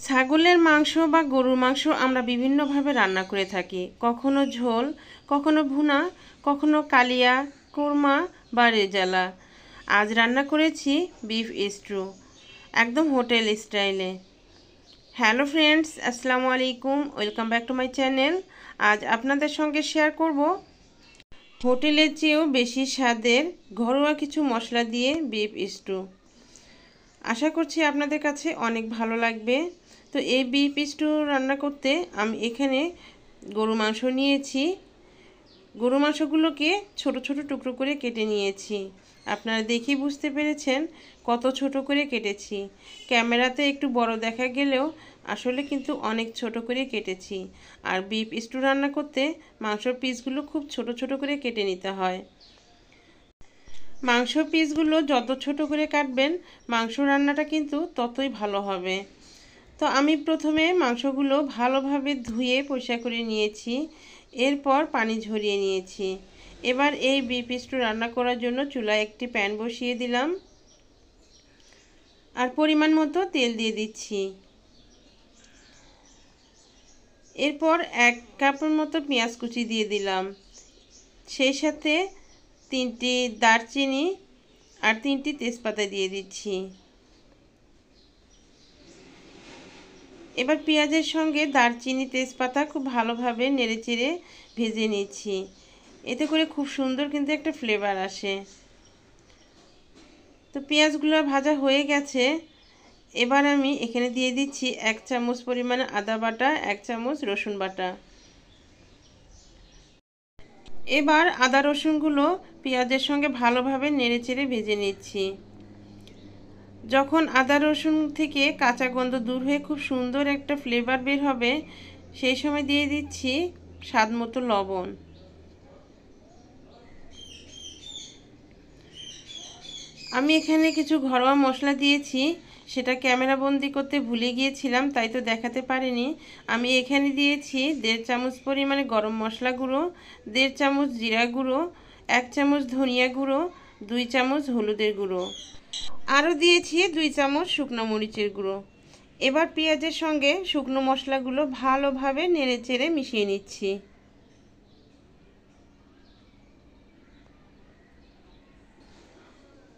ছাগলের মাংস বা গরুর মাংস আমরা বিভিন্নভাবে রান্না করে থাকি, কখনো ঝোল, কখনো ভুনা, কখনো কালিয়া, কোরমা বা রেজালা। আজ রান্না করেছি বিফ স্ট্রু, একদম হোটেল স্টাইলে। হ্যালো ফ্রেন্ডস, আসসালামু আলাইকুম, welcome back to my channel. আজ আপনাদের সঙ্গে শেয়ার করব হোটেলের চেয়েও বেশি স্বাদের ঘরোয়া কিছু মশলা দিয়ে বিফ স্ট্রু। আশা করছি আপনাদের কাছে অনেক ভালো লাগবে। তো এই বিফ স্টু রান্না করতে আমি এখানে গরু মাংস নিয়েছি। গরু মাংসগুলোকে ছোট ছোট টুকরো করে কেটে নিয়েছি। আপনারা দেখেই বুঝতে পেরেছেন কত ছোট করে কেটেছি। ক্যামেরাতে একটু বড় দেখা গেলেও আসলে কিন্তু অনেক ছোট করে কেটেছি। আর বিফ স্টু রান্না করতে মাংসর পিসগুলো খুব ছোট ছোট করে কেটে নিতে হয়। মাংস পিসগুলো যত ছোট করে কাটবেন মাংস রান্নাটা কিন্তু ততই ভালো হবে। তো আমি প্রথমে মাংসগুলো ভালোভাবে ধুয়ে পরিষ্কার করে নিয়েছি, এরপর পানি ঝরিয়ে নিয়েছি। এবার এই বিফ স্টু রান্না করার জন্য চুলায় একটি প্যান বসিয়ে দিলাম আর পরিমাণ মতো তেল দিয়ে দিচ্ছি। এরপর 1 কাপের মতো পেঁয়াজ কুচি দিয়ে দিলাম, সেই সাথে 3টি দারচিনি আর 3টি তেজপাতা দিয়ে দিচ্ছি। এবার পেঁয়াজের সঙ্গে দারচিনি তেজপাতা খুব ভালোভাবে নেড়েচেড়ে ভেজে নিচ্ছি। এতে করে খুব সুন্দর কিন্তু একটা ফ্লেভার আসে। তো পেঁয়াজগুলো ভাজা হয়ে গেছে। এবার আমি এখানে দিয়ে দিচ্ছি 1 চামচ পরিমাণে আদা বাটা, 1 চামচ রসুন বাটা। এবার আদা রসুনগুলো পেঁয়াজের সঙ্গে ভালোভাবে নেড়েচেড়ে ভেজে নিচ্ছি। যখন আদা রসুন থেকে কাঁচা গন্ধ দূর হয়ে খুব সুন্দর একটা ফ্লেভার বের হবে, সেই সময় দিয়ে দিচ্ছি স্বাদ মতো লবণ। আমি এখানে কিছু ঘরোয়া মশলা দিয়েছি, সেটা ক্যামেরা বন্দি করতে ভুলে গিয়েছিলাম, তাই তো দেখাতে পারিনি। আমি এখানে দিয়েছি 1.5 চামচ পরিমাণে গরম মশলা গুঁড়ো, 1.5 চামচ জিরা গুঁড়ো, 1 চামচ ধনিয়া গুঁড়ো, 2 চামচ হলুদের গুঁড়ো, আরও দিয়েছি 2 চামচ শুকনো মরিচের গুঁড়ো। এবার পেঁয়াজের সঙ্গে শুকনো মশলাগুলো ভালোভাবে নেড়েচেড়ে মিশিয়ে নিচ্ছি।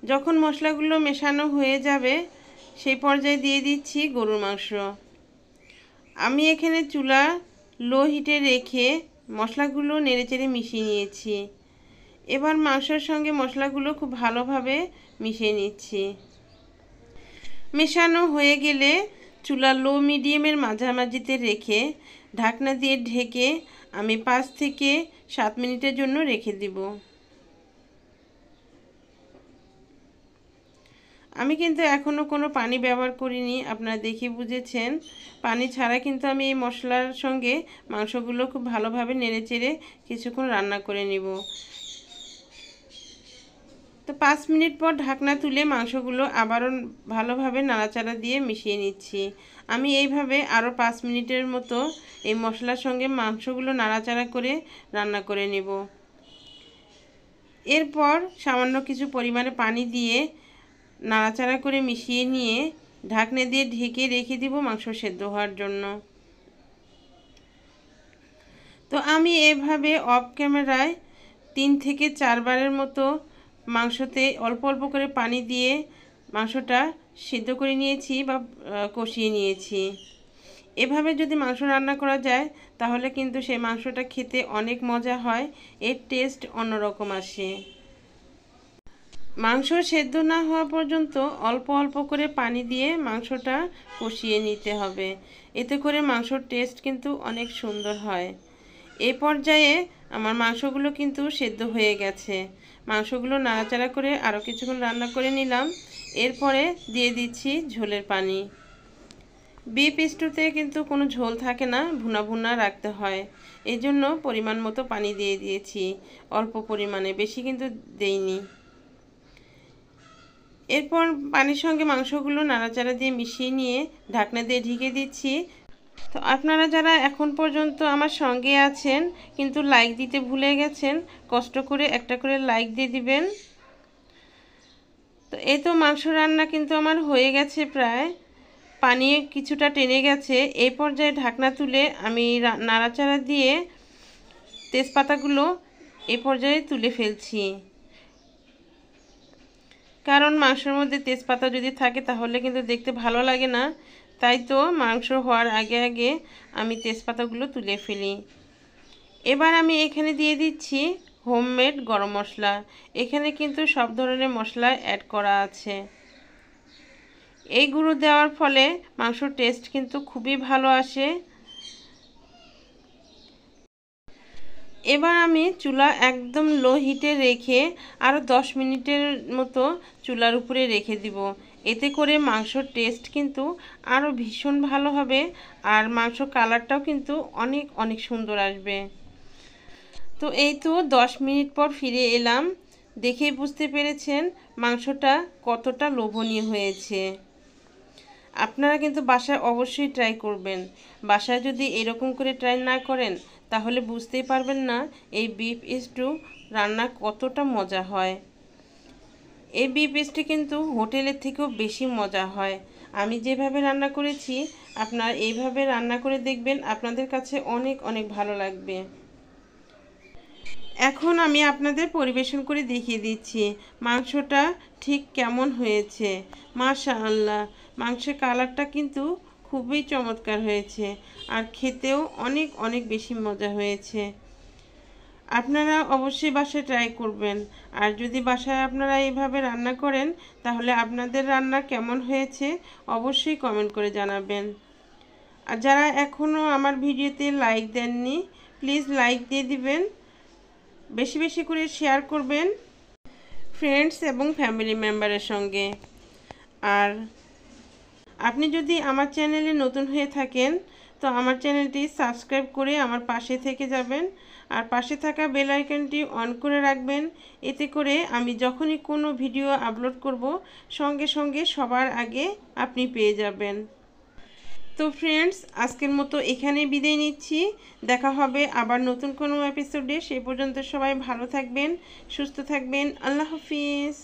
যখন মশলাগুলো মেশানো হয়ে যাবে সেই পর্যায়ে দিয়ে দিচ্ছি গরুর মাংস। আমি এখানে চুলা লো হিটে রেখে মশলাগুলো নেড়েচেড়ে মিশিয়ে নিয়েছি। এবার মাংসের সঙ্গে মশলাগুলো খুব ভালোভাবে মিশিয়ে নিচ্ছি। মেশানো হয়ে গেলে চুলা লো মিডিয়ামের মাঝামাঝিতে রেখে ঢাকনা দিয়ে ঢেকে আমি 5 থেকে 7 মিনিটের জন্য রেখে দিব। আমি কিন্তু এখনও কোনো পানি ব্যবহার করিনি, আপনারা দেখে বুঝেছেন। পানি ছাড়া কিন্তু আমি এই মশলার সঙ্গে মাংসগুলো খুব ভালোভাবে নেড়েচেড়ে কিছুক্ষণ রান্না করে নিব। তো 5 মিনিট পর ঢাকনা তুলে মাংসগুলো আবারও ভালোভাবে নাড়াচাড়া দিয়ে মিশিয়ে নিচ্ছি। আমি এইভাবে আরও 5 মিনিটের মতো এই মশলার সঙ্গে মাংসগুলো নাড়াচাড়া করে রান্না করে নেব। এরপর সামান্য কিছু পরিমাণে পানি দিয়ে নাড়াচাড়া করে মিশিয়ে নিয়ে ঢাকনা দিয়ে ঢেকে রেখে দিব মাংস সেদ্ধ হওয়ার জন্য। তো আমি এভাবে অফ ক্যামেরায় 3 থেকে 4 বারের মতো মাংসতে অল্প অল্প করে পানি দিয়ে মাংসটা সিদ্ধ করে নিয়েছি বা কষিয়ে নিয়েছি। এভাবে যদি মাংস রান্না করা যায় তাহলে কিন্তু সেই মাংসটা খেতে অনেক মজা হয়, এর টেস্ট অন্যরকম আসে। মাংস সেদ্ধ না হওয়া পর্যন্ত অল্প অল্প করে পানি দিয়ে মাংসটা কষিয়ে নিতে হবে, এতে করে মাংসর টেস্ট কিন্তু অনেক সুন্দর হয়। এই পর্যায়ে আমার মাংসগুলো কিন্তু সেদ্ধ হয়ে গেছে। মাংসগুলো নাড়াচাড়া করে আরও কিছুক্ষণ রান্না করে নিলাম। এরপরে দিয়ে দিচ্ছি ঝোলের পানি। বিফ স্টুতে কিন্তু কোনো ঝোল থাকে না, ভুনা ভুনা রাখতে হয়, এই জন্য পরিমাণ মতো পানি দিয়ে দিয়েছি, অল্প পরিমাণে, বেশি কিন্তু দেইনি। এরপর পানির সঙ্গে মাংসগুলো নাড়াচাড়া দিয়ে মিশিয়ে নিয়ে ঢাকনা দিয়ে ঢেকে দিচ্ছি। তো আপনারা যারা এখন পর্যন্ত আমার সঙ্গে আছেন কিন্তু লাইক দিতে ভুলে গেছেন, কষ্ট করে একটা করে লাইক দিয়ে দিবেন। তো এই তো মাংস রান্না কিন্তু আমার হয়ে গেছে প্রায়। পানি কিছুটা টেনে গেছে। এই পর্যায়ে ঢাকনা তুলে আমি নাড়াচাড়া দিয়ে তেজপাতাগুলো এই পর্যায়ে তুলে ফেলছি। কারণ মাংসের মধ্যে তেজপাতা যদি থাকে তাহলে কিন্তু দেখতে ভালো লাগে না, তাই তো মাংস হওয়ার আগে আগে আমি তেজপাতাগুলো তুলে ফেলি। এবার আমি এখানে দিয়ে দিচ্ছি হোমমেড গরম মশলা। এখানে কিন্তু সব ধরনের মশলা অ্যাড করা আছে। এই গুঁড়ো দেওয়ার ফলে মাংসর টেস্ট কিন্তু খুবই ভালো আসে। এবার আমি চুলা একদম লো হিটে রেখে আরও 10 মিনিটের মতো চুলার উপরে রেখে দিব। এতে করে মাংসর টেস্ট কিন্তু আরও ভীষণ ভালো হবে, আর মাংস কালারটাও কিন্তু অনেক অনেক সুন্দর আসবে। তো এই তো 10 মিনিট পর ফিরে এলাম। দেখেই বুঝতে পেরেছেন মাংসটা কতটা লোভনীয় হয়েছে। আপনারা কিন্তু বাসায় অবশ্যই ট্রাই করবেন। বাসায় যদি এরকম করে ট্রাই না করেন তাহলে বুঝতেই পারবেন না এই বিফ স্টু রান্না কতটা মজা হয়। এই বিফ স্টু কিন্তু হোটেলের থেকেও বেশি মজা হয়। আমি যেভাবে রান্না করেছি আপনারা এইভাবে রান্না করে দেখবেন, আপনাদের কাছে অনেক অনেক ভালো লাগবে। এখন আমি আপনাদের পরিবেশন করে দেখিয়ে দিচ্ছি মাংসটা ঠিক কেমন হয়েছে। মাশাআল্লাহ, মাংসের কালারটা কিন্তু খুবই চমৎকার হয়েছে, আর খেতেও অনেক অনেক বেশি মজা হয়েছে। আপনারা অবশ্যই বাসায় ট্রাই করবেন, আর যদি বাসায় আপনারা এইভাবে রান্না করেন তাহলে আপনাদের রান্না কেমন হয়েছে অবশ্যই কমেন্ট করে জানাবেন। আর যারা এখনও আমার ভিডিওতে লাইক দেননি প্লিজ লাইক দিয়ে দিবেন, বেশি বেশি করে শেয়ার করবেন ফ্রেন্ডস এবং ফ্যামিলি মেম্বারের সঙ্গে। আর আপনি যদি আমার চ্যানেলে নতুন হয়ে থাকেন তো আমার চ্যানেলটি সাবস্ক্রাইব করে আমার পাশে থেকে যাবেন, আর পাশে থাকা বেল আইকনটি অন করে রাখবেন। এতে করে আমি যখনই কোনো ভিডিও আপলোড করব সঙ্গে সঙ্গে সবার আগে আপনি পেয়ে যাবেন। তো ফ্রেন্ডস, আজকের মতো এখানেই বিদায় নিচ্ছি। দেখা হবে আবার নতুন কোনো এপিসোডে। সেই পর্যন্ত সবাই ভালো থাকবেন, সুস্থ থাকবেন। আল্লাহ হাফিজ।